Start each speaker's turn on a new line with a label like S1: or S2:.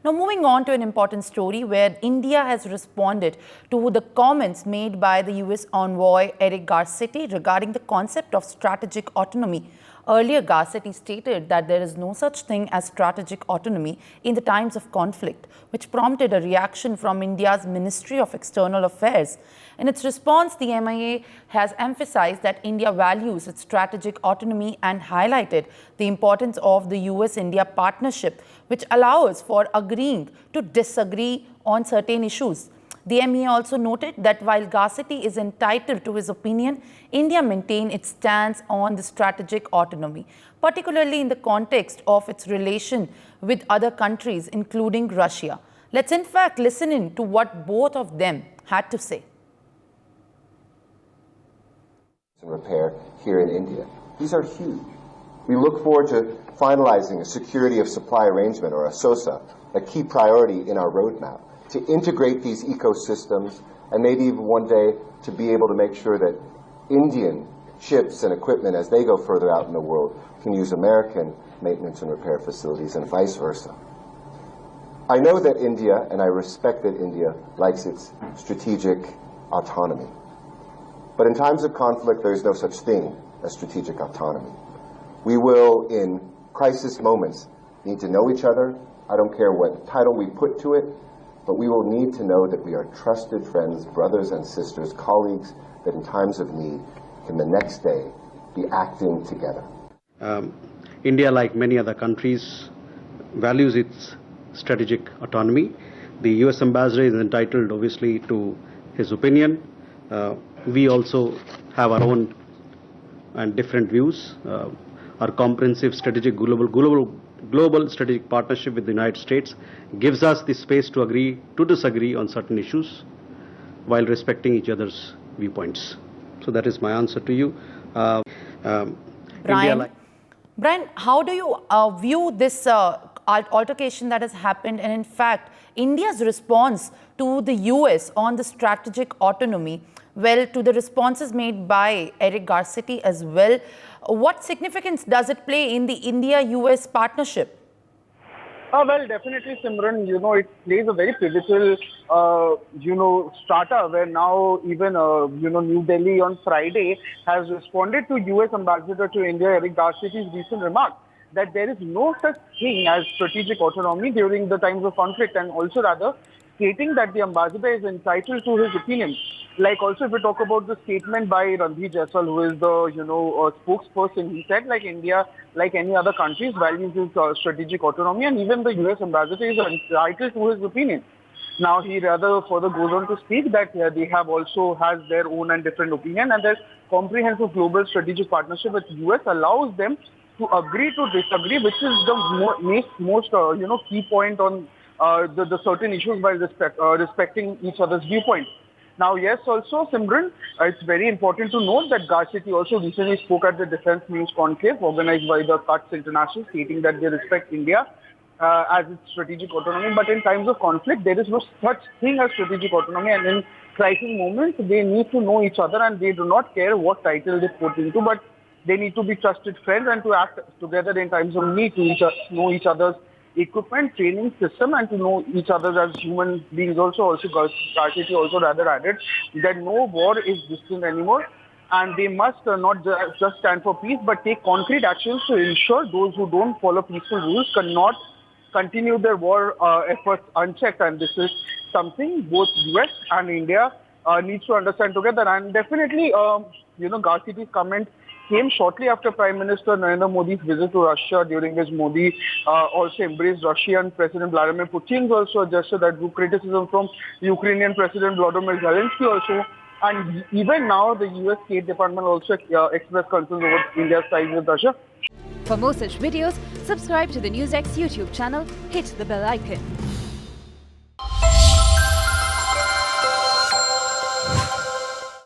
S1: Now, moving on to an important story where India has responded to the comments made by the US envoy Eric Garcetti regarding the concept of strategic autonomy. Earlier, Garcetti stated that there is no such thing as strategic autonomy in the times of conflict, which prompted a reaction from India's Ministry of External Affairs. In its response, the MIA has emphasized that India values its strategic autonomy and highlighted the importance of the US-India partnership, which allows for agreeing to disagree on certain issues. The MEA also noted that while Garcetti is entitled to his opinion, India maintains its stance on the strategic autonomy, particularly in the context of its relation with other countries, including Russia. Let's in fact listen in to what both of them had to say.
S2: Repair here in India. These are huge. We look forward to finalizing a security of supply arrangement, or a SOSA, a key priority in our roadmap, to integrate these ecosystems and maybe even one day to be able to make sure that Indian ships and equipment, as they go further out in the world, can use American maintenance and repair facilities and vice versa. I know that India, and I respect that India, likes its strategic autonomy. But in times of conflict, there is no such thing as strategic autonomy. We will, in crisis moments, need to know each other. I don't care what title we put to it, but we will need to know that we are trusted friends, brothers and sisters, colleagues, that in times of need can the next day be acting together.
S3: India, like many other countries, values its strategic autonomy. The US ambassador is entitled, obviously, to his opinion. We also have our own and different views. Our comprehensive strategic global strategic partnership with the United States gives us the space to agree to disagree on certain issues while respecting each other's viewpoints. So that is my answer to you.
S1: Brian, how do you view this altercation that has happened, and in fact India's response to the US on the strategic autonomy, well, to the responses made by Eric Garcetti as well? What significance does it play in the India-US partnership?
S4: Well, definitely, Simran, it plays a very pivotal, strata where now even, New Delhi on Friday has responded to US Ambassador to India, Eric Garcetti's recent remark that there is no such thing as strategic autonomy during the times of conflict, and also rather stating that the ambassador is entitled to his opinion. Like also, if we talk about the statement by Ranveer Jaiswal, who is the, spokesperson, he said like India, like any other countries, values its strategic autonomy, and even the US ambassador is entitled to his opinion. Now, he rather further goes on to speak that they have also has their own and different opinion, and their comprehensive global strategic partnership with US allows them to agree to disagree, which is the most key point on the certain issues by respecting each other's viewpoints. Now, yes, also, Simran, it's very important to note that Garcetti also recently spoke at the Defense News Conclave organized by the Cuts International, stating that they respect India as its strategic autonomy. But in times of conflict, there is no such thing as strategic autonomy. And in crisis moments, they need to know each other, and they do not care what title they put into, but they need to be trusted friends and to act together in times of need, to know each other's equipment, training system, and to know each other as human beings. Also Garcetti also rather added that no war is distant anymore, and they must not just stand for peace, but take concrete actions to ensure those who don't follow peaceful rules cannot continue their war efforts unchecked. And this is something both US and India needs to understand together. And definitely, Garcetti's comment came shortly after Prime Minister Narendra Modi's visit to Russia, during which Modi also embraced Russian President Vladimir Putin's also a gesture that drew criticism from Ukrainian President Volodymyr Zelensky also. And even now, the US State Department also expressed concerns over India's ties with Russia.
S5: For more such videos, subscribe to the NewsX YouTube channel, hit the bell icon.